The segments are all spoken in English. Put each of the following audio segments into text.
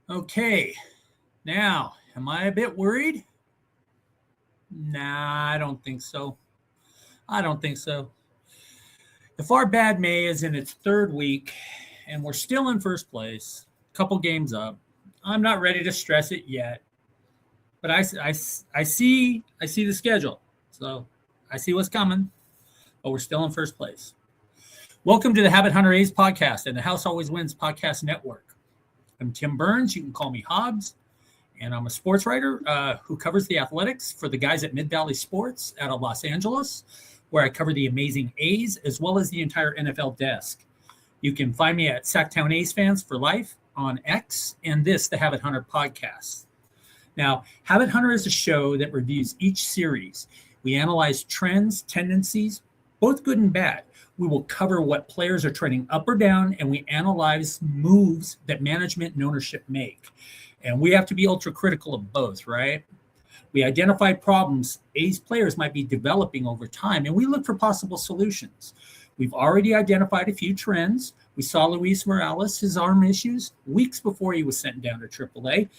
Okay, now, am I a bit worried? Nah, I don't think so. I don't think so. If our bad May is in its third week and we're still in first place, a couple games up, I'm not ready to stress it yet. But I see the schedule. So I see what's coming, but we're still in first place. Welcome to the Habit Hunter A's podcast and the House Always Wins podcast network. I'm Tim Burns. You can call me Hobbs. And I'm a sports writer who covers the athletics for the guys at Mid Valley Sports out of Los Angeles, where I cover the amazing A's as well as the entire NFL desk. You can find me at Sacktown A's Fans for Life on X and this, the Habit Hunter podcast. Now, Habit Hunter is a show that reviews each series. We analyze trends, tendencies, both good and bad. We will cover what players are trending up or down, and we analyze moves that management and ownership make. And we have to be ultra critical of both, right? We identify problems A's players might be developing over time, and we look for possible solutions. We've already identified a few trends. We saw Luis Morales, his arm issues, weeks before he was sent down to AAA.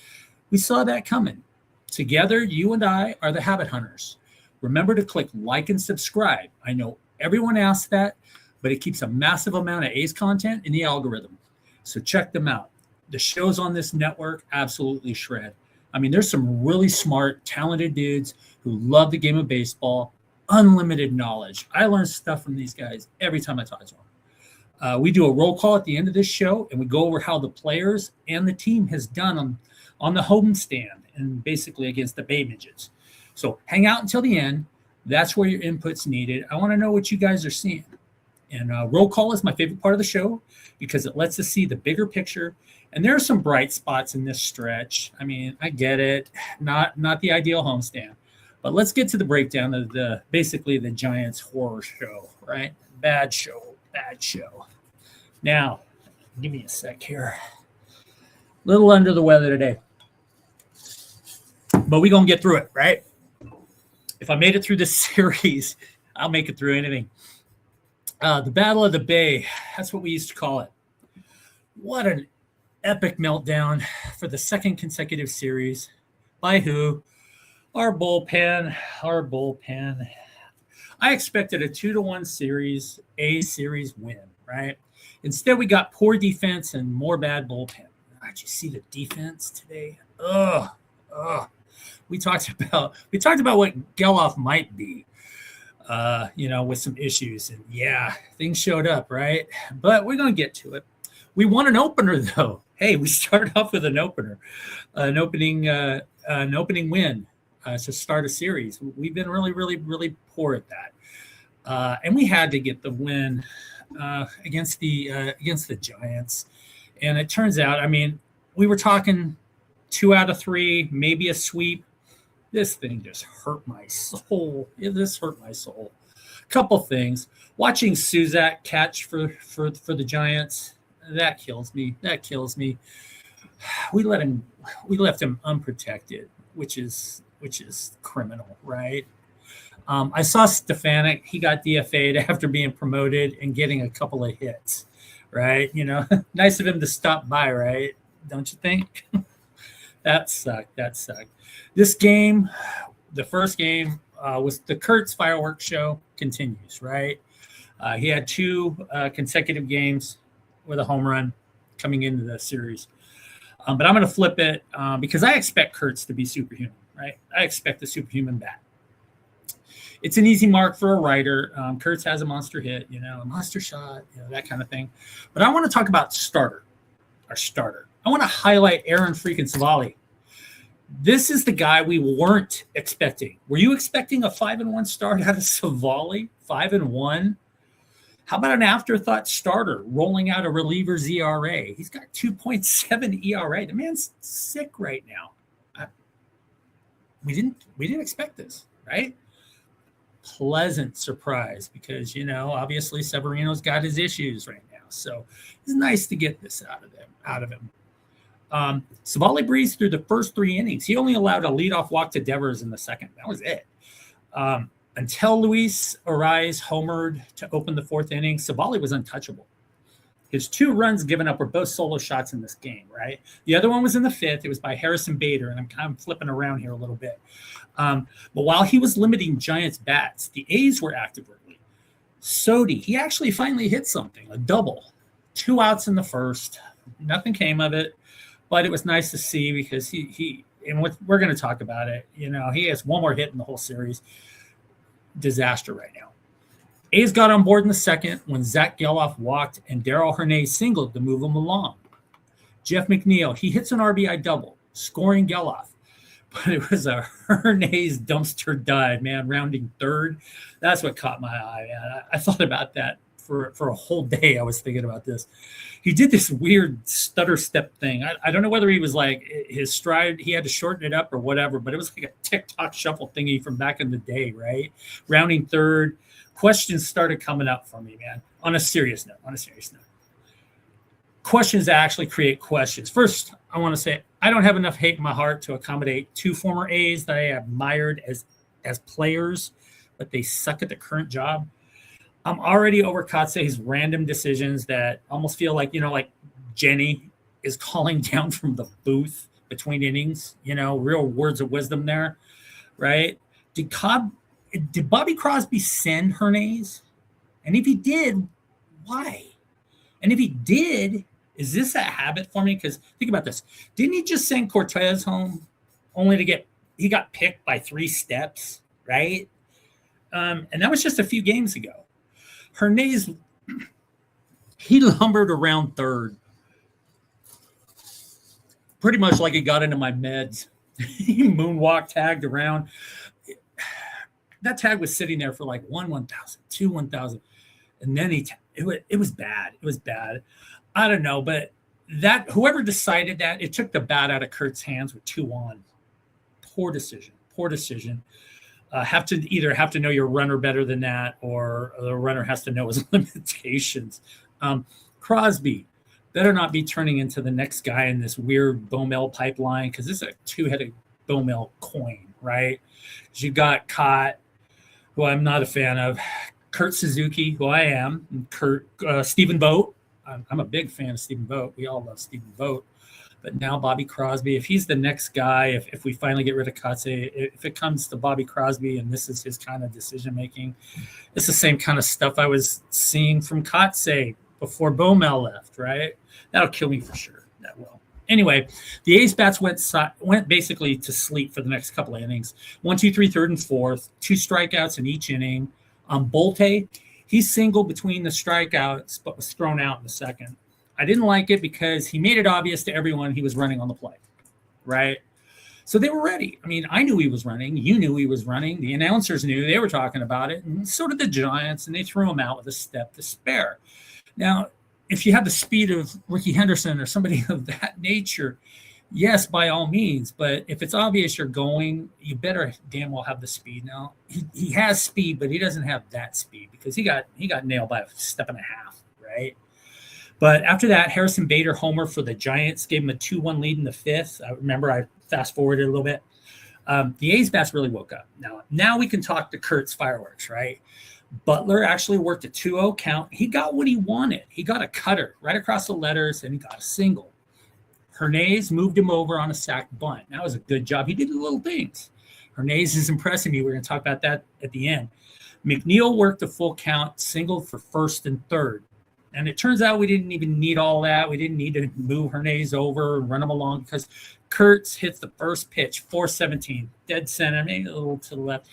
We saw that coming. Together, you and I are the Habit Hunters. Remember to click like and subscribe. I know everyone asks that, but it keeps a massive amount of A's content in the algorithm. So check them out. The shows on this network absolutely shred. I mean, there's some really smart, talented dudes who love the game of baseball, unlimited knowledge. I learn stuff from these guys every time I talk to them. We do a roll call at the end of this show, and we go over how the players and the team has done on the homestand and basically against the Bay Midgets. So hang out until the end. That's where your input's needed. I want to know what you guys are seeing. And roll call is my favorite part of the show because it lets us see the bigger picture. And there are some bright spots in this stretch. I mean, I get it. Not the ideal homestand. But let's get to the breakdown of basically the Giants horror show, right? Bad show. Now, give me a sec here. Little under the weather today. But we're going to get through it, right? If I made it through this series, I'll make it through anything. The Battle of the Bay, that's what we used to call it. What an epic meltdown for the second consecutive series. By who? Our bullpen. I expected a 2-1 series, A series win, right? Instead, we got poor defense and more bad bullpen. Did you see the defense today? Ugh. We talked about what Gelof might be. With some issues. And yeah, things showed up, right? But we're going to get to it. We won an opener, though. Hey, we started off with an opener, an opening win to start a series. We've been really, really, really poor at that. And we had to get the win against the Giants. And it turns out, I mean, we were talking 2 out of 3, maybe a sweep. This thing just hurt my soul. Couple things. Watching Suzak catch for the Giants, that kills me. We left him unprotected, which is criminal, right? I saw Stefanik. He got DFA'd after being promoted and getting a couple of hits, right? Nice of him to stop by, right? Don't you think? That sucked. This game, the first game, was the Kurtz fireworks show continues, right? He had 2 consecutive games with a home run coming into the series. But I'm going to flip it because I expect Kurtz to be superhuman, right? I expect the superhuman bat. It's an easy mark for a writer. Kurtz has a monster hit, a monster shot, that kind of thing. But I want to talk about our starter. I want to highlight Aaron freaking Civale. This is the guy we weren't expecting. Were you expecting a 5-1 start out of Civale? 5-1? How about an afterthought starter rolling out a reliever's ERA? He's got 2.7 ERA. The man's sick right now. We didn't expect this, right? Pleasant surprise because, obviously Severino's got his issues right now. So it's nice to get this out of him. Civale breezed through the first 3 innings. He only allowed a leadoff walk to Devers in the second. That was it. Until Luis Arraez homered to open the 4th inning, Civale was untouchable. His 2 runs given up were both solo shots in this game, right? The other one was in the 5th. It was by Harrison Bader, and I'm kind of flipping around here a little bit. But while he was limiting Giants bats, the A's were active early. Sodi, he actually finally hit something, a double. 2 outs in the first. Nothing came of it, but it was nice to see because he and we're going to talk about it. You know, he has 1 more hit in the whole series. Disaster right now. A's got on board in the 2nd when Zach Gelof walked and Daryl Hernaiz singled to move him along. Jeff McNeil, he hits an RBI double, scoring Gelof. But it was a Hernaiz dumpster dive, man, rounding 3rd. That's what caught my eye, man. I thought about that for a whole day. I was thinking about this. He did this weird stutter step thing. I don't know whether he was like his stride, he had to shorten it up or whatever, but it was like a tick-tock shuffle thingy from back in the day, right? Rounding 3rd. Questions started coming up for me, man, on a serious note. Questions that actually create questions. First, I want to say I don't have enough hate in my heart to accommodate 2 former A's that I admired as players, but they suck at the current job. I'm already over Kotze's random decisions that almost feel like, like Jenny is calling down from the booth between innings, real words of wisdom there, right? Did Bobby Crosby send Hernaiz? And if he did, why? And if he did, is this a habit for me? Because think about this. Didn't he just send Cortez home only to he got picked by 3 steps, right? And that was just a few games ago. Hernaiz, he lumbered around 3rd. Pretty much like he got into my meds. He moonwalk tagged around. That tag was sitting there for like 1,000, 2 1,000. And then it was bad. It was bad. I don't know, but whoever decided that, it took the bat out of Kurtz's hands with 2 on. Poor decision. Have to know your runner better than that, or the runner has to know his limitations. Crosby better not be turning into the next guy in this weird Bomel pipeline, because this is a 2-headed Bomel coin, right? You got Cott, who I'm not a fan of, Kurt Suzuki, who I am, and Stephen Vogt. I'm a big fan of Stephen Vogt. We all love Stephen Vogt. But now Bobby Crosby, if he's the next guy, if we finally get rid of Kotze, if it comes to Bobby Crosby and this is his kind of decision-making, it's the same kind of stuff I was seeing from Kotze before Bomel left, right? That'll kill me for sure. That will. Anyway, the A's bats went basically to sleep for the next couple of innings. 1, 2, 3, 3rd, and 4th. 2 strikeouts in each inning. Bolte, he singled between the strikeouts, but was thrown out in the 2nd. I didn't like it because he made it obvious to everyone he was running on the play, right? So they were ready. I mean, I knew he was running. You knew he was running. The announcers knew. They were talking about it, and so did the Giants, and they threw him out with a step to spare. Now, if you have the speed of Ricky Henderson or somebody of that nature, yes, by all means. But if it's obvious you're going, you better damn well have the speed. Now, he has speed, but he doesn't have that speed because he got nailed by a step and a half, right? But after that, Harrison Bader homer for the Giants gave him a 2-1 lead in the 5th. I remember I fast-forwarded a little bit. The A's bats really woke up. Now we can talk to Kurtz fireworks, right? Butler actually worked a 2-0 count. He got what he wanted. He got a cutter right across the letters, and he got a single. Hernaiz moved him over on a sac bunt. That was a good job. He did the little things. Hernaiz is impressing me. We're going to talk about that at the end. McNeil worked a full count, singled for 1st and 3rd. And it turns out we didn't even need all that. We didn't need to move Hernaiz over and run him along because Kurtz hits the first pitch, 417, dead center, maybe a little to the left,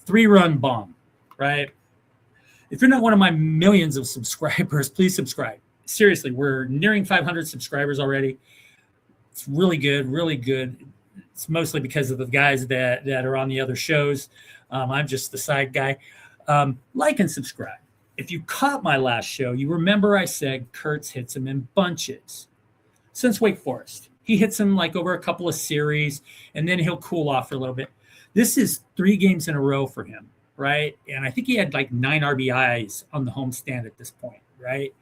3-run bomb, right? If you're not one of my millions of subscribers, please subscribe. Seriously, we're nearing 500 subscribers already. It's really good, really good. It's mostly because of the guys that are on the other shows. I'm just the side guy. Like and subscribe. If you caught my last show, you remember I said Kurtz hits him in bunches. Since Wake Forest, he hits him like over a couple of series, and then he'll cool off for a little bit. This is 3 games in a row for him, right? And I think he had like 9 RBIs on the homestand at this point, right?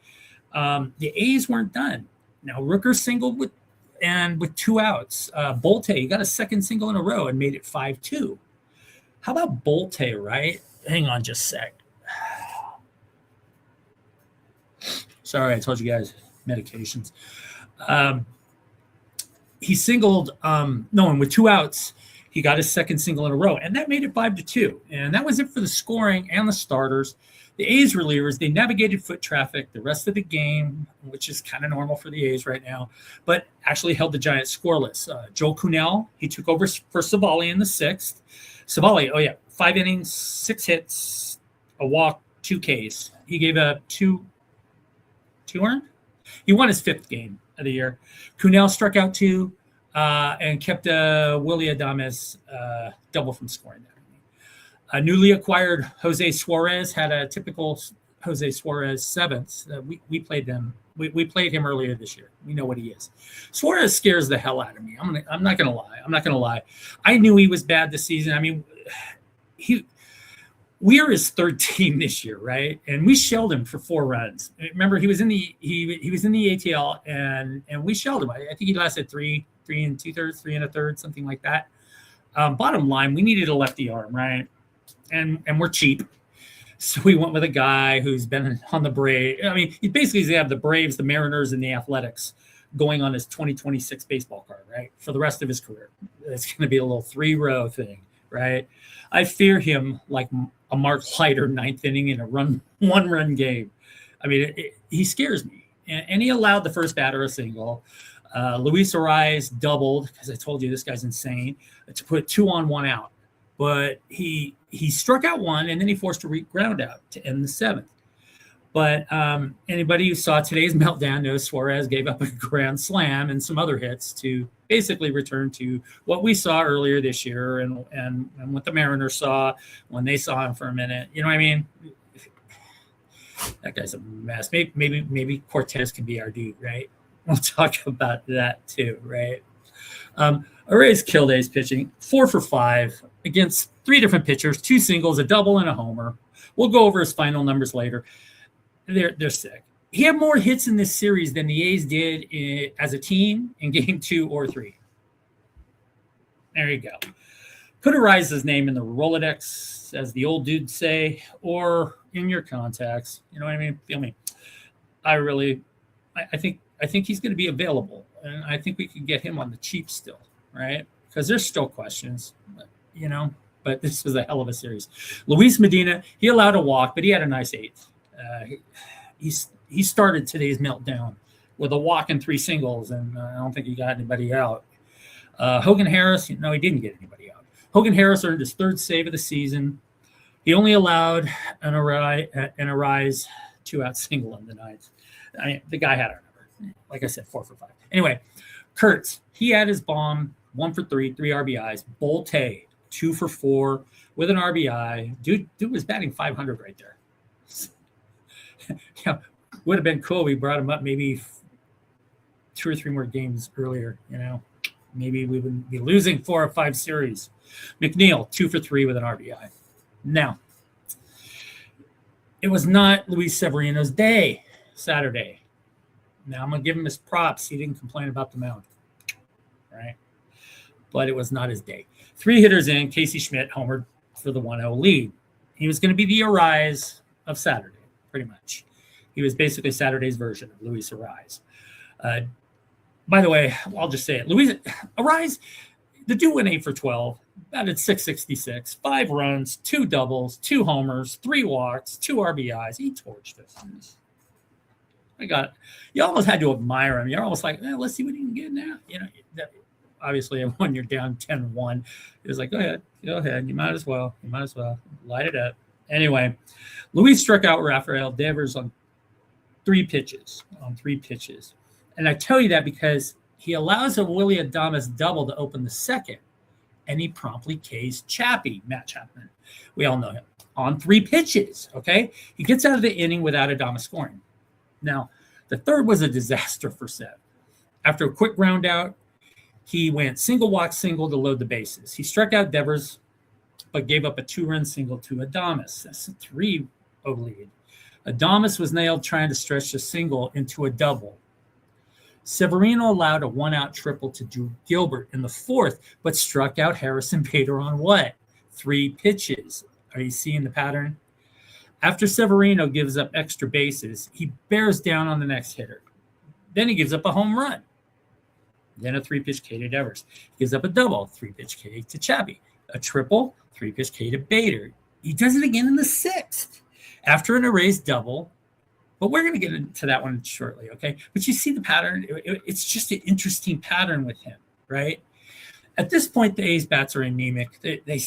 The A's weren't done. Now Rooker singled with 2 outs. Bolte, he got a second single in a row and made it 5-2. How about Bolte, right? Hang on just a sec. Sorry, I told you guys medications. He singled, and with 2 outs, he got his second single in a row, and that made it 5-2. And that was it for the scoring and the starters. The A's relievers, they navigated foot traffic the rest of the game, which is kind of normal for the A's right now, but actually held the Giants scoreless. Joe Cunell, he took over for Civale in the 6th. Civale, 5 innings, 6 hits, a walk, 2 Ks. He gave up 2 earned. He won his 5th game of the year. Cunell struck out 2 and kept Willie Adames double from scoring that. A newly acquired Jose Suarez had a typical Jose Suarez 7th. We played them. We played him earlier this year. We know what he is. Suarez scares the hell out of me. I'm not gonna lie. I knew he was bad this season. I mean, we are his 3rd team this year, right? And we shelled him for 4 runs. Remember, he was in the ATL, and we shelled him. I think he lasted 3 2/3, 3 1/3, something like that. Bottom line, we needed a lefty arm, right? And we're cheap. So we went with a guy who's been on the Braves. I mean, he basically they have the Braves, the Mariners, and the Athletics going on his 2026 baseball card, right? For the rest of his career. It's going to be a little 3-row thing, right? I fear him like a Mark Leiter 9th inning in a 1-run game. I mean, he scares me. And he allowed the first batter a single. Luis Arraez doubled, because I told you this guy's insane, to put 2 on, 1 out. But he struck out 1, and then he forced a ground out to end the 7th. But anybody who saw today's meltdown knows Suarez gave up a grand slam and some other hits to basically return to what we saw earlier this year and what the Mariners saw when they saw him for a minute. You know what I mean? That guy's a mess. Maybe Cortez can be our dude, right? We'll talk about that too, right? Arraez killed A's pitching, 4 for 5 against 3 different pitchers, 2 singles, a double, and a homer. We'll go over his final numbers later. They're sick. He had more hits in this series than the A's did as a team in game 2 or 3. There you go. Put Arraez's name in the Rolodex, as the old dudes say, or in your contacts. You know what I mean? Feel me? I think he's going to be available, and I think we can get him on the cheap still, right? Because there's still questions, but this was a hell of a series. Luis Medina, he allowed a walk, but he had a nice 8th. He started today's meltdown with a walk and 3 singles, and I don't think he got anybody out. Hogan Harris, he didn't get anybody out. Hogan Harris earned his 3rd save of the season. He only allowed an Arraez 2-out single in the 9th. The guy had our number. Like I said, 4 for 5. Anyway, Kurtz, he had his bomb, 1 for 3, 3 RBIs. Bolte, 2 for 4 with an RBI. Dude was batting 500 right there. Would have been cool. We brought him up maybe 2 or 3 more games earlier. Maybe we wouldn't be losing 4 or 5 series. McNeil, 2 for 3 with an RBI. Now, it was not Luis Severino's day Saturday. Now, I'm going to give him his props. He didn't complain about the mound, right? But it was not his day. 3 hitters in, Casey Schmidt homered for the 1-0 lead. He was going to be the Arraez of Saturday, pretty much. He was basically Saturday's version of Luis Arraez. By the way, I'll just say it. Luis Arraez, the dude went 8 for 12, batted .666, 5 runs, 2 doubles, 2 homers, 3 walks, 2 RBIs. He torched us. You almost had to admire him. You're almost like, let's see what he can get now. Obviously, when you're down 10-1, it was like, go ahead. You might as well. Light it up. Anyway, Luis struck out Rafael Devers on 3 pitches. And I tell you that because he allows a Willie Adames double to open the 2nd, and he promptly Ks Matt Chapman. We all know him. On 3 pitches, okay? He gets out of the inning without Adames scoring. Now, the 3rd was a disaster for Sev. After a quick ground out, he went single walk single to load the bases. He struck out Devers, but gave up a 2-run single to Adames. That's a 3-0 lead. Adames was nailed trying to stretch the single into a double. Severino allowed a 1-out triple to Drew Gilbert in the 4th, but struck out Harrison Bader on what? 3 pitches. Are you seeing the pattern? After Severino gives up extra bases, he bears down on the next hitter. Then he gives up a home run. Then a 3-pitch K to Devers. He gives up a double, 3-pitch K to Chappie. A triple, 3-pitch K to Bader. He does it again in the 6th. After an erased double, but we're going to get into that one shortly, okay? But you see the pattern. It's just an interesting pattern with him, right? At this point, the A's bats are anemic. They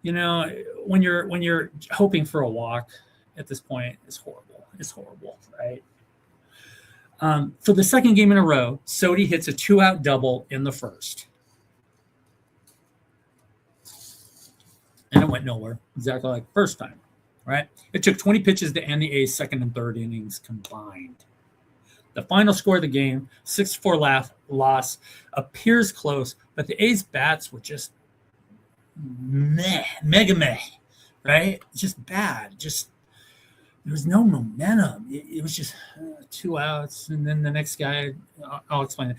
you know, when you're hoping for a walk at this point, it's horrible. It's horrible, right? For the second game in a row, Sodi hits a 2-out double in the first. And it went nowhere, exactly like the first time, right? It took 20 pitches to end the A's second and third innings combined. The final score of the game, 6-4 loss, appears close, but the A's bats were just mega meh, right? Just bad. Just there was no momentum. It was just 2 outs, and then the next guy. I'll explain it.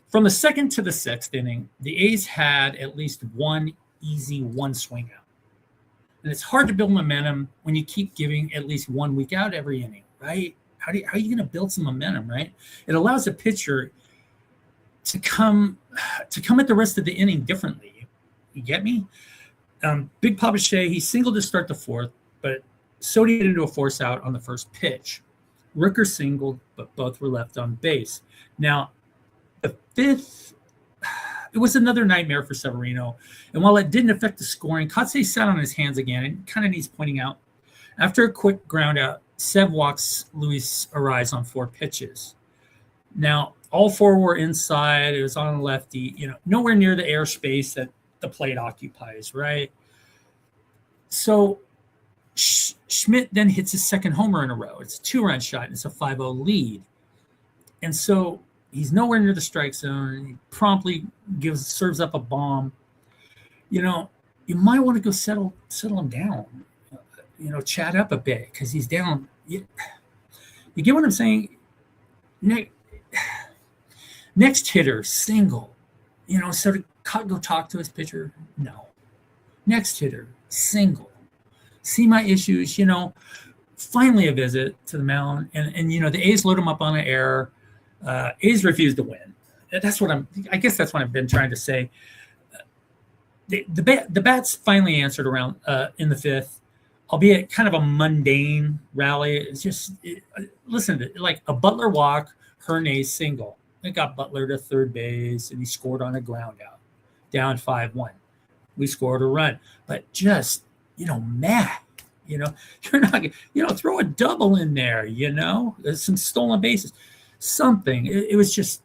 From the second to the 6th inning, the A's had at least one easy one swing out. And it's hard to build momentum when you keep giving at least 1 week out every inning, right? How are you going to build some momentum, right? It allows a pitcher to come at the rest of the inning differently. You get me? Big Papa Shea, he singled to start the 4th, but Sodi hit into a force out on the first pitch. Rooker singled, but both were left on base. Now, the 5th, it was another nightmare for Severino. And while it didn't affect the scoring, Kotsay sat on his hands again and kind of needs pointing out. After a quick ground out, Sev walks Luis Ariz on 4 pitches. Now, all 4 were inside. It was on the lefty, nowhere near the airspace that the plate occupies, right? So Schmidt then hits his second homer in a row. It's a 2-run shot, and it's a 5-0 lead. And so he's nowhere near the strike zone. He promptly serves up a bomb. You might want to go settle him down. Chat up a bit because he's down. You get what I'm saying? Next hitter, single. So to go talk to his pitcher? No. Next hitter, single. See my issues, finally a visit to the mound. And the A's load him up on an error. A's refused to win. I guess that's what I've been trying to say. The bats finally answered around in the 5th, albeit kind of a mundane rally. It's just, listen to it, like a Butler walk, Hernaiz single. It got Butler to third base, and he scored on a ground out, down 5-1. We scored a run, but just, meh. You're not, throw a double in there, There's some stolen bases, something. It was just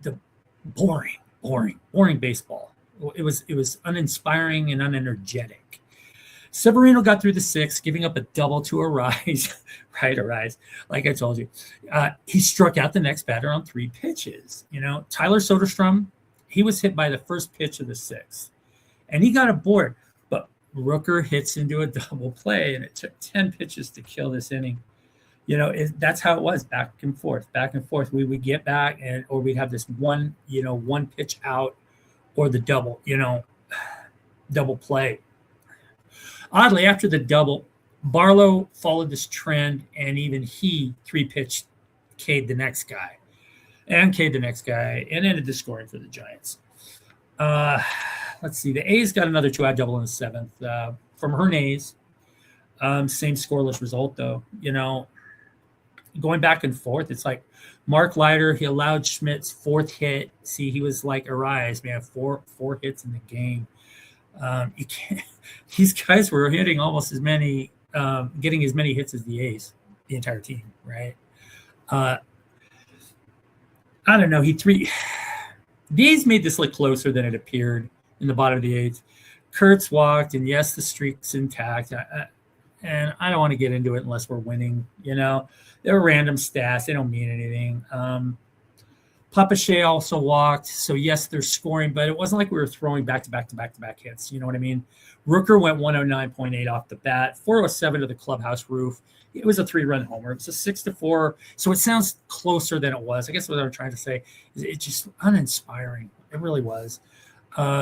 the boring baseball. It was uninspiring and unenergetic. Severino got through the 6th, giving up a double to Ariz. Right, Ariz. Like I told you. He struck out the next batter on 3 pitches. Tyler Soderstrom, he was hit by the first pitch of the 6th. And he got aboard. But Rooker hits into a double play, and it took 10 pitches to kill this inning. That's how it was, back and forth. We would get back, or we'd have this one pitch out, or the double play. Oddly, after the double, Barlow followed this trend, and even he 3-pitch K'd the next guy, and ended the scoring for the Giants. Let's see. The A's got another 2-out double in the 7th from Hernaiz. Same scoreless result, though. Going back and forth, it's like Mark Leiter, he allowed Schmidt's 4th hit. See, he was like Ariz, man, four hits in the game. You can't. These guys were hitting almost as many, getting as many hits as the A's, the entire team, right? I don't know. The A's made this look closer than it appeared in the bottom of the 8th. Kurtz walked, and yes, the streak's intact. And I don't want to get into it unless we're winning. They're random stats; they don't mean anything. Papa Shea also walked, so yes, they're scoring, but it wasn't like we were throwing back-to-back hits. You know what I mean? Rooker went 109.8 off the bat, 407 to the clubhouse roof. It was a 3-run homer. It was a 6-4, so it sounds closer than it was. I guess what I'm trying to say is it's just uninspiring. It really was.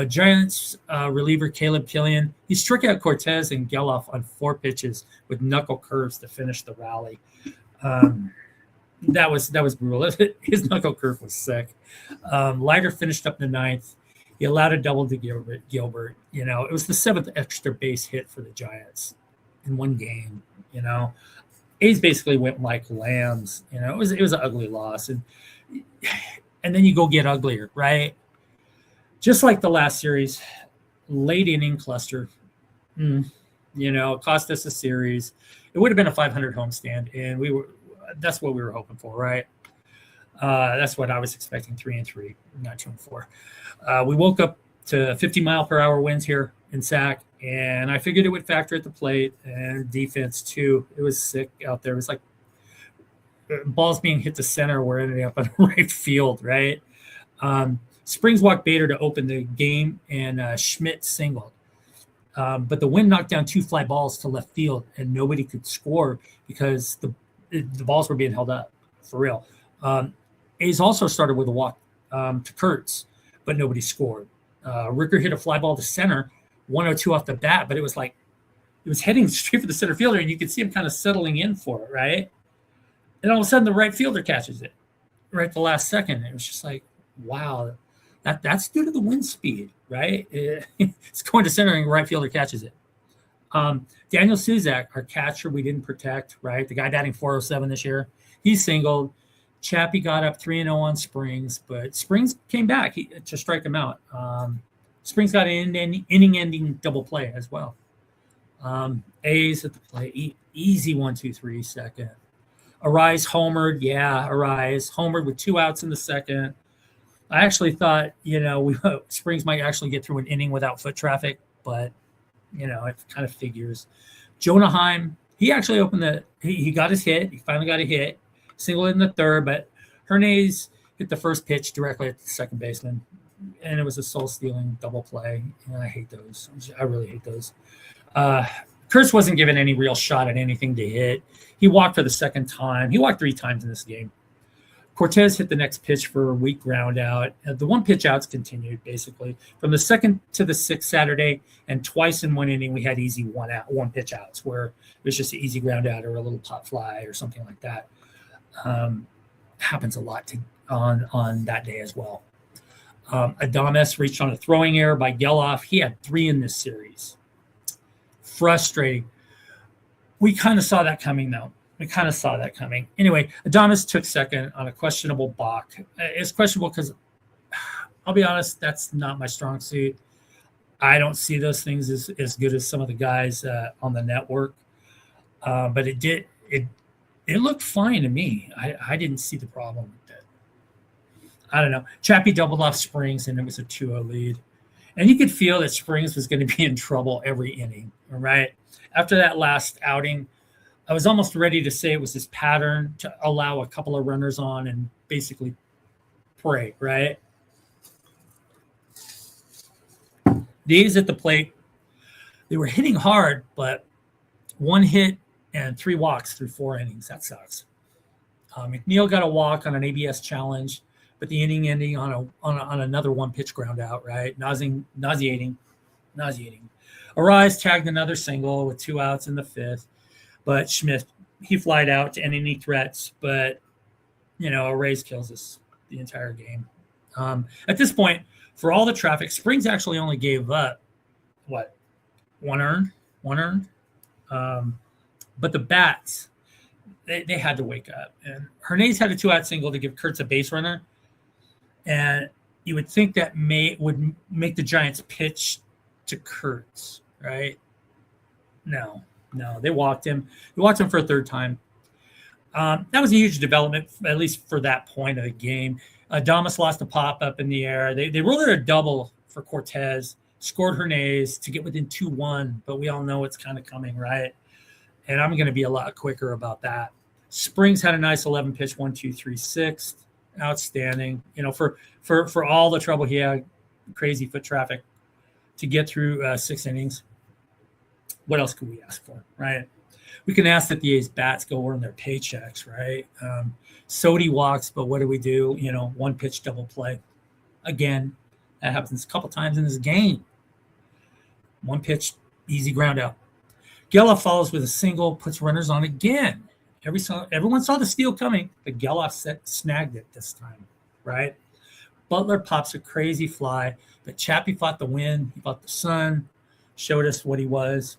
Giants reliever Caleb Killian, he struck out Cortez and Gelof on 4 pitches with knuckle curves to finish the rally. That was brutal. His knuckle curve was sick. Leiter finished up in the 9th. He allowed a double to Gilbert. It was the 7th extra base hit for the Giants in one game. A's basically went like lambs. It was an ugly loss, and then you go get uglier, right? Just like the last series, late inning cluster. Cost us a series. It would have been a 500 homestand, and that's what we were hoping for, right? That's what I was expecting, 3-3, not 2-4. We woke up to 50-mile-per-hour winds here in SAC, and I figured it would factor at the plate and defense too. It was sick out there. It was like balls being hit to center were ending up on right field, right? Springs walked Bader to open the game, and Schmidt singled. But the wind knocked down 2 fly balls to left field, and nobody could score because the balls were being held up, for real. A's also started with a walk to Kurtz, but nobody scored. Ricker hit a fly ball to center, 102 off the bat, but it was heading straight for the center fielder, and you could see him kind of settling in for it, right? And all of a sudden, the right fielder catches it right at the last second. It was just like, wow, that's due to the wind speed, right? It's going to center, and right fielder catches it. Daniel Suzak, our catcher, we didn't protect, right? The guy batting 407 this year, he singled. Chappie got up 3-0 on Springs, but Springs came back to strike him out. Springs got an inning-ending double play as well. A's at the play, easy 1-2-3 second. Hernaiz homered, Hernaiz homered with 2 outs in the second. I actually thought, Springs might actually get through an inning without foot traffic, but it kind of figures. Jonah Heim, he actually he got his hit. He finally got a hit. Singled in the 3rd, but Hernaiz hit the first pitch directly at the second baseman, and it was a soul-stealing double play. And I hate those. I really hate those. Kurtz wasn't given any real shot at anything to hit. He walked for the 2nd time. He walked 3 times in this game. Cortez hit the next pitch for a weak ground out. The 1-pitch outs continued, basically. From the 2nd to the 6th Saturday, and twice in one inning, we had easy 1-pitch outs, where it was just an easy ground out or a little pop fly or something like that. Happens a lot on that day as well. Adames reached on a throwing error by Gelof. He had 3 in this series. Frustrating. We kind of saw that coming, though. Anyway, Adames took second on a questionable balk. It's questionable because, I'll be honest, that's not my strong suit. I don't see those things as good as some of the guys on the network. But it looked fine to me. I didn't see the problem with it. I don't know. Chappie doubled off Springs, and it was a 2-0 lead. And you could feel that Springs was going to be in trouble every inning, all right? After that last outing, I was almost ready to say it was his pattern to allow a couple of runners on and basically pray, right? The A's at the plate, they were hitting hard, but 1 hit and 3 walks through 4 innings. That sucks. McNeil got a walk on an ABS challenge, but the inning ending on another 1-pitch ground out, right? Nauseating. Hernaiz tagged another single with 2 outs in the 5th, but Schmidt, he flied out to end any threats, but, a raise kills us the entire game. At this point, for all the traffic, Springs actually only gave up, 1 earned? But the bats, they had to wake up. And Hernaiz had a 2-out single to give Kurtz a base runner. And you would think that would make the Giants pitch to Kurtz, right? No, they walked him. They walked him for a 3rd time. That was a huge development, at least for that point of the game. Adames lost a pop up in the air. They rolled it a double for Cortez, scored Hernaiz to get within 2-1, but we all know it's kind of coming, right? And I'm going to be a lot quicker about that. Springs had a nice 11-pitch 1-2-3-6, outstanding. For all the trouble he had, crazy foot traffic, to get through 6 innings. What else could we ask for, right? We can ask that the A's bats go earn their paychecks, right? Sodi walks, but what do? 1-pitch double play. Again, That happens a couple times in this game. One pitch, easy ground out. Gelof follows with a single, puts runners on again. Everyone saw the steal coming, but Gelof snagged it this time, right? Butler pops a crazy fly, but Chappie fought the wind. He fought the sun, showed us what he was.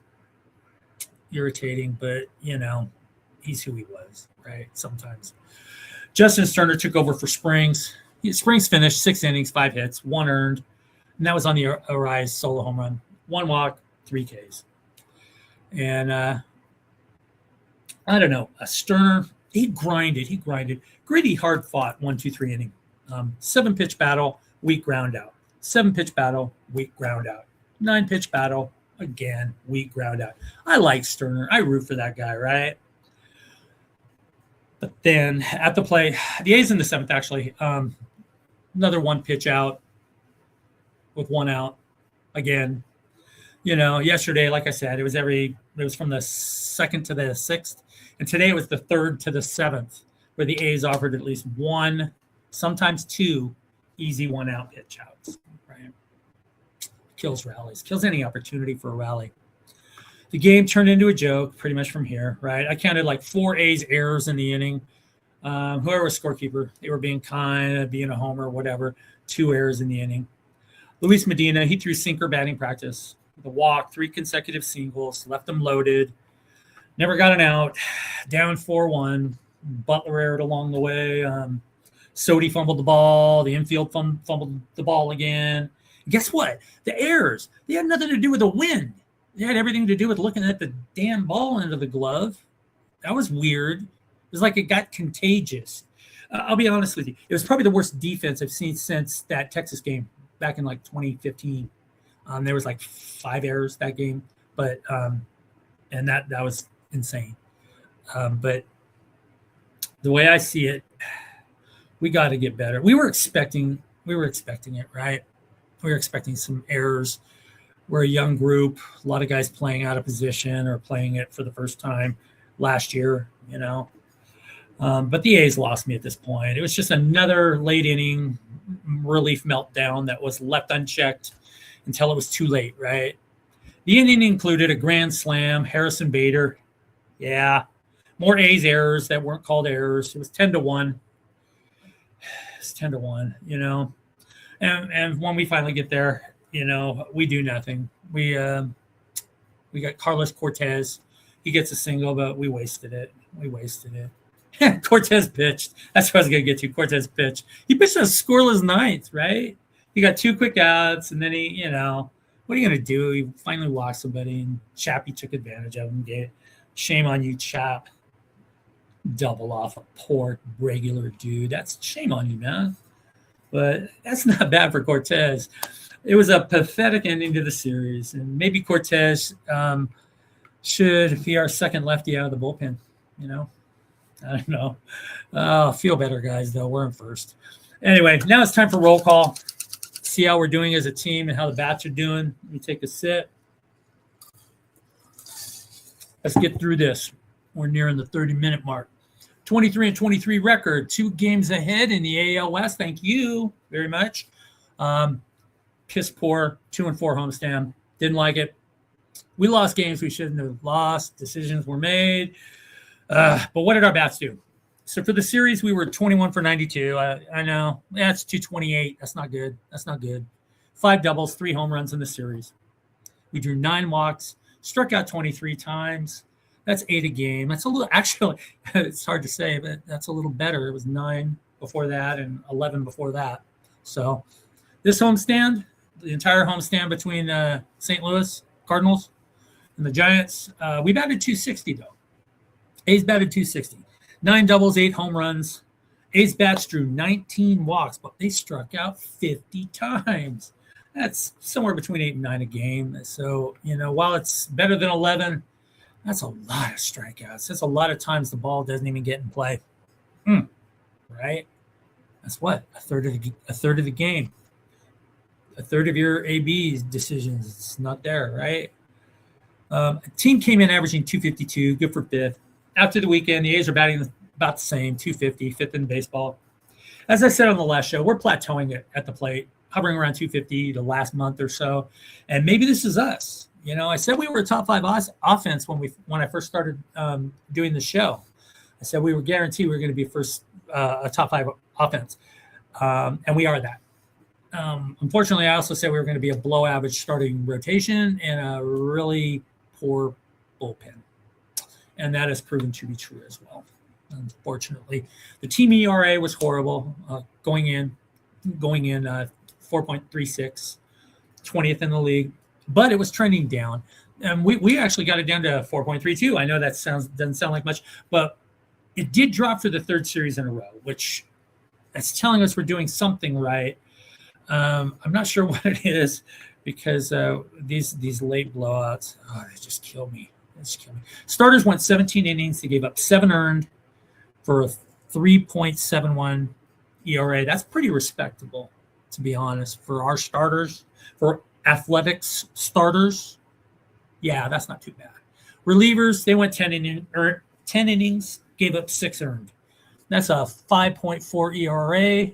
Irritating, but, he's who he was, right? Sometimes. Justin Turner took over for Springs. Springs finished 6 innings, 5 hits, 1 earned, and that was on the Arise solo home run. 1 walk, 3 Ks. And I don't know, Sterner, he grinded. Gritty, hard fought 1, 2, 3 inning. 7-pitch battle, weak ground out. 7-pitch battle, weak ground out. 9-pitch battle, again, weak ground out. I like Sterner. I root for that guy, right? But then at the plate, the A's in the 7th, actually. Another 1 pitch out with 1 out. Again, yesterday, like I said, it was from the 2nd to the 6th. And today it was the 3rd to the 7th, where the A's offered at least 1, sometimes 2 easy 1-out pitch outs. Right? Kills rallies, kills any opportunity for a rally. The game turned into a joke pretty much from here, right? I counted like 4 A's errors in the inning. Whoever was scorekeeper, they were being kind, being a homer, whatever. 2 errors in the inning. Luis Medina, he threw sinker batting practice. The walk, 3 consecutive singles, left them loaded. Never got an out. Down 4-1. Butler erred along the way. Sodi fumbled the ball. The infield fumbled the ball again. And guess what? The errors, they had nothing to do with the wind. They had everything to do with looking at the damn ball into the glove. That was weird. It was like it got contagious. I'll be honest with you. It was probably the worst defense I've seen since that Texas game back in like 2015. There was like 5 errors that game, but and that was insane. But the way I see it, we got to get better. We were expecting it, right? We were expecting some errors. We're a young group, a lot of guys playing out of position or playing it for the first time last year, But the A's lost me at this point. It was just another late inning relief meltdown that was left unchecked until it was too late, right? The inning included a grand slam, Harrison Bader. Yeah, more A's errors that weren't called errors. It was 10-1. It's 10-1, And when we finally get there, we do nothing. We got Carlos Cortez. He gets a single, but we wasted it. Cortez pitched. That's what I was going to get to. Cortez pitched. He pitched a scoreless 9th, right? He got 2 quick outs, and then he, what are you going to do? He finally walked somebody, and Chappie took advantage of him. Shame on you, Chap. Double off a poor regular dude. That's shame on you, man. But that's not bad for Cortez. It was a pathetic ending to the series, and maybe Cortez should be our second lefty out of the bullpen. I don't know. Feel better, guys, though. We're in first. Anyway, now it's time for roll call. See how we're doing as a team and how the bats are doing. Let me take a sip. Let's get through this. We're nearing the 30-minute mark. 23-23 record, 2 games ahead in the AL West. Thank you very much. Piss poor, 2-4 homestand. Didn't like it. We lost games we shouldn't have lost. Decisions were made. But what did our bats do? So for the series, we were 21 for 92. I know. That's 228. That's not good. 5 doubles, 3 home runs in the series. We drew 9 walks, struck out 23 times. That's 8 a game. That's a little, actually, it's hard to say, but that's a little better. It was 9 before that and 11 before that. So this homestand, the entire homestand between St. Louis Cardinals and the Giants, we batted 260, though. A's batted 260. 9 doubles, 8 home runs. A's bats drew 19 walks, but they struck out 50 times. That's somewhere between 8 and 9 a game. So, while it's better than 11, that's a lot of strikeouts. That's a lot of times the ball doesn't even get in play. Right? That's what? A third of the game. A third of your AB's decisions. It's not there, right? A team came in averaging 252, good for 5th. After the weekend, the A's are batting about the same, 250, 5th in baseball. As I said on the last show, we're plateauing it at the plate. hovering around 250 the last month or so. And maybe this is us. I said we were a top 5 offense when I first started doing the show. I said we were guaranteed we were going to be a top 5 offense. And we are that. Unfortunately, I also said we were going to be a below average starting rotation and a really poor bullpen. And that has proven to be true as well. Unfortunately, the team ERA was horrible going in 4.36, 20th in the league, but it was trending down. And we actually got it down to 4.32. I know that doesn't sound like much, but it did drop for the 3rd series in a row, which that's telling us we're doing something right. I'm not sure what it is because these late blowouts, they just kill me. Starters went 17 innings. They gave up 7 earned for a 3.71 ERA. That's pretty respectable, to be honest, for our starters, for athletics starters. Yeah, that's not too bad. Relievers, they went 10 innings, gave up 6 earned. That's a 5.4 ERA.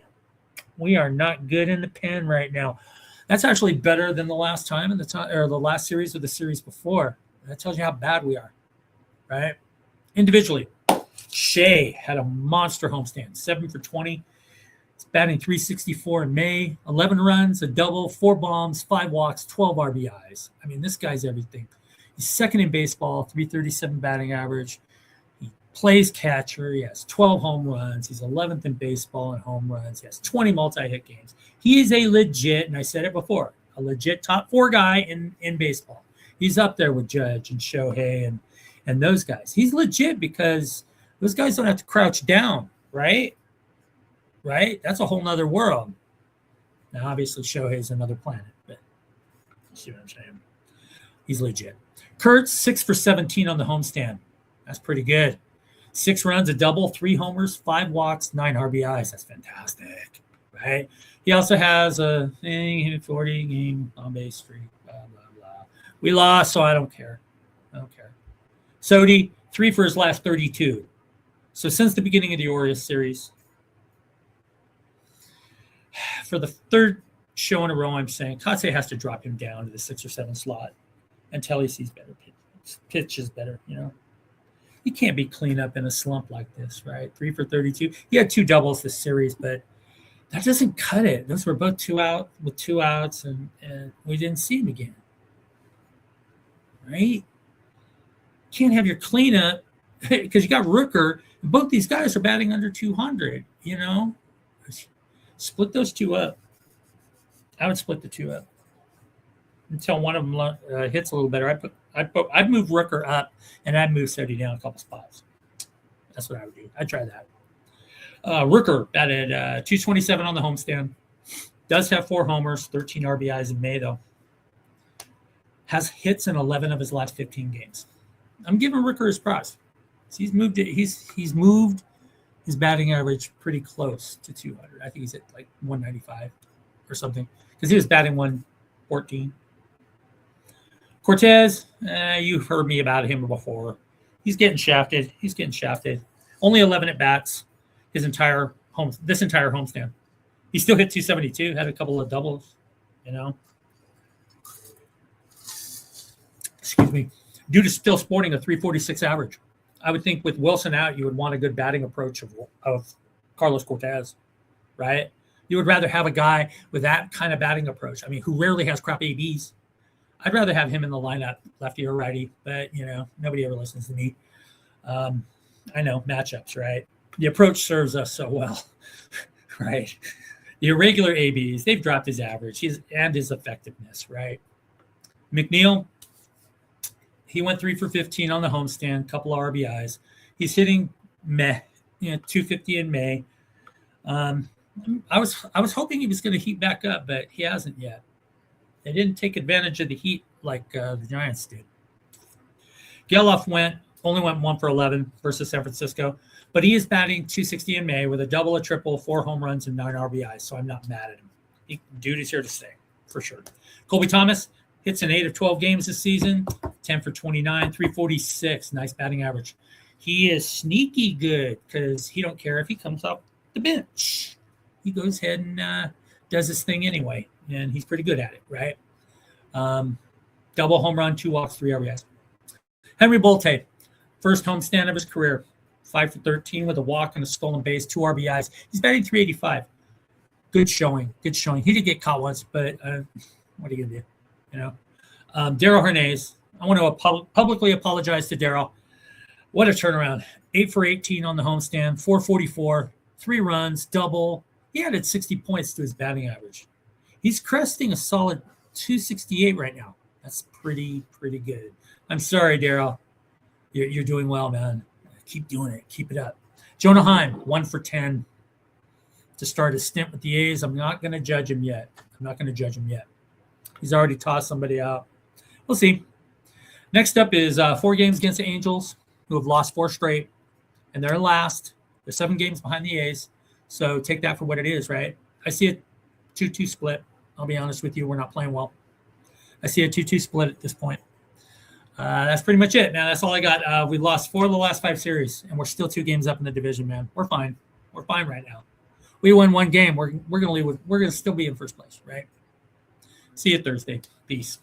We are not good in the pen right now. That's actually better than the last time or the last series or the series before. That tells you how bad we are, right? Individually, Shea had a monster homestand, 7 for 20. He's batting 364 in May, 11 runs, a double, 4 bombs, 5 walks, 12 RBIs. I mean, this guy's everything. He's 2nd in baseball, 337 batting average. He plays catcher. He has 12 home runs. He's 11th in baseball in home runs. He has 20 multi-hit games. He is a legit, and I said it before, a legit top 4 guy in baseball. He's up there with Judge and Shohei and those guys. He's legit because those guys don't have to crouch down, right? Right? That's a whole nother world. Now, obviously, Shohei's another planet, but you see what I'm saying? He's legit. Kurtz, 6 for 17 on the homestand. That's pretty good. 6 runs, a double, 3 homers, 5 walks, 9 RBIs. That's fantastic, right? He also has a 40-game on-base streak. Blah, blah, blah. We lost, so I don't care. Sodi, 3 for his last 32. So since the beginning of the Orioles series, for the 3rd show in a row, I'm saying Katse has to drop him down to the 6 or 7 slot until he sees better pitches better, He can't be clean up in a slump like this, right? 3 for 32. He had 2 doubles this series, but that doesn't cut it. Those were both 2 out with 2 outs, and we didn't see him again, right? Can't have your cleanup because you got Rooker. Both these guys are batting under 200, Split those 2 up. I would split the 2 up until one of them hits a little better. I'd move Rooker up, and I'd move Sodi down a couple spots. That's what I would do. I'd try that. Rooker batted 227 on the homestand. Does have 4 homers, 13 RBIs in May, though. Has hits in 11 of his last 15 games. I'm giving Rooker his props. He's moved it. He's moved his batting average pretty close to 200. I think he's at like 195 or something because he was batting 114. Cortez, you've heard me about him before. He's getting shafted. Only 11 at bats this entire homestand. He still hit 272. Had a couple of doubles. Excuse me. Due to still sporting a 346 average. I would think with Wilson out, you would want a good batting approach of Carlos Cortez, right? You would rather have a guy with that kind of batting approach. I mean, who rarely has crap ABs. I'd rather have him in the lineup, lefty or righty, but, nobody ever listens to me. I know, matchups, right? The approach serves us so well, right? The irregular ABs, they've dropped his average and his effectiveness, right? McNeil, he went 3 for 15 on the homestand, couple of RBIs. He's hitting 250 in May. I was hoping he was going to heat back up, but he hasn't yet. They didn't take advantage of the heat like the Giants did. Gelof only went 1 for 11 versus San Francisco, but he is batting 260 in May with a double, a triple, 4 home runs, and 9 RBIs, so I'm not mad at him. Dude is here to stay, for sure. Colby Thomas hits in 8 of 12 games this season, 10 for 29, 346, nice batting average. He is sneaky good because he don't care if he comes off the bench. He goes ahead and does his thing anyway, and he's pretty good at it, right? Double home run, 2 walks, 3 RBIs. Henry Bolte, first homestand of his career, 5 for 13 with a walk and a stolen base, 2 RBIs. He's batting .385. Good showing. He did get caught once, but what are you gonna do? You know, Daryl Hernaiz. I want to publicly apologize to Daryl. What a turnaround! 8 for 18 on the homestand, 444, 3 runs, double. He added 60 points to his batting average. He's cresting a solid 268 right now. That's pretty good. I'm sorry, Daryl. You're doing well, man. Keep doing it. Keep it up. Jonah Heim, 1 for 10 to start his stint with the A's. I'm not going to judge him yet. He's already tossed somebody out. We'll see. Next up is 4 games against the Angels, who have lost 4 straight, and they're last. They're 7 games behind the A's, so take that for what it is, right? I see a 2-2 split. I'll be honest with you, we're not playing well. I see a 2-2 split at this point. That's pretty much it, man. That's all I got. We lost 4 of the last 5 series, and we're still 2 games up in the division, man. We're fine. We're fine right now. We win 1 game. We're gonna still be in first place, right? See you Thursday. Peace.